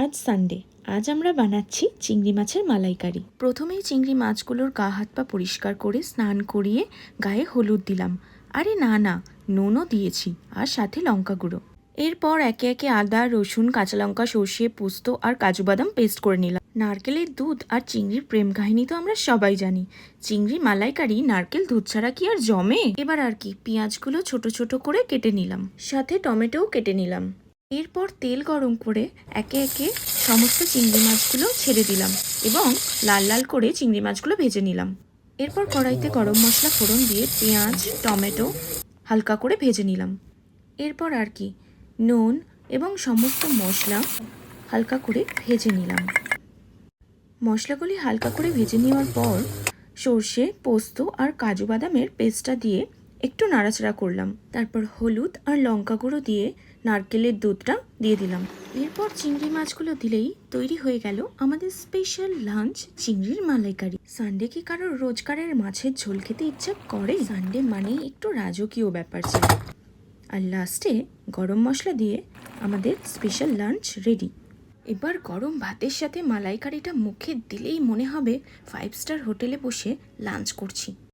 আজ সানডে। আজ আমরা বানাচ্ছি চিংড়ি মাছের মালাইকারি। প্রথমেই চিংড়ি মাছগুলোর গা হাত পা পরিষ্কার করে স্নান করিয়ে গায়ে হলুদ দিলাম। আরে না, নুনও দিয়েছি, আর সাথে লঙ্কা গুঁড়ো। এরপর একে একে আদা, রসুন, কাঁচা লঙ্কা, সর্ষে, পোস্ত আর কাজু বাদাম পেস্ট করে নিলাম। নারকেলের দুধ আর চিংড়ির প্রেম কাহিনী তো আমরা সবাই জানি। চিংড়ি মালাইকারি নারকেল দুধ ছাড়া কি আর জমে? এবার আর কি, পেঁয়াজগুলো ছোট ছোট করে কেটে নিলাম, সাথে টমেটোও কেটে নিলাম। এরপর তেল গরম করে একে একে সমস্ত চিংড়ি মাছগুলো ছেড়ে দিলাম এবং লাল লাল করে চিংড়ি মাছগুলো ভেজে নিলাম। এরপর কড়াইতে গরম মশলা ফোড়ন দিয়ে পেঁয়াজ, টমেটো হালকা করে ভেজে নিলাম। এরপর আর কি, নুন এবং সমস্ত মশলা হালকা করে ভেজে নিলাম। মশলাগুলি হালকা করে ভেজে নেওয়ার পর সর্ষে, পোস্ত আর কাজু বাদামের পেস্টটা দিয়ে একটু নাড়াচাড়া করলাম। তারপর হলুদ আর লঙ্কা গুঁড়ো দিয়ে নারকেলের দুধটা দিয়ে দিলাম। এরপর চিংড়ি মাছগুলো দিলেই তৈরি হয়ে গেল আমাদের স্পেশাল লাঞ্চ চিংড়ির মালাইকারি। সানডে কি কারোর রোজকারের মাছের ঝোল খেতে ইচ্ছা করে? সানডে মানেই একটু রাজকীয় ব্যাপার ছিল। আর লাস্টে গরম মশলা দিয়ে আমাদের স্পেশাল লাঞ্চ রেডি। এবার গরম ভাতের সাথে মালাইকারিটা মুখে দিলেই মনে হবে 5 স্টার হোটেলে বসে লাঞ্চ করছি।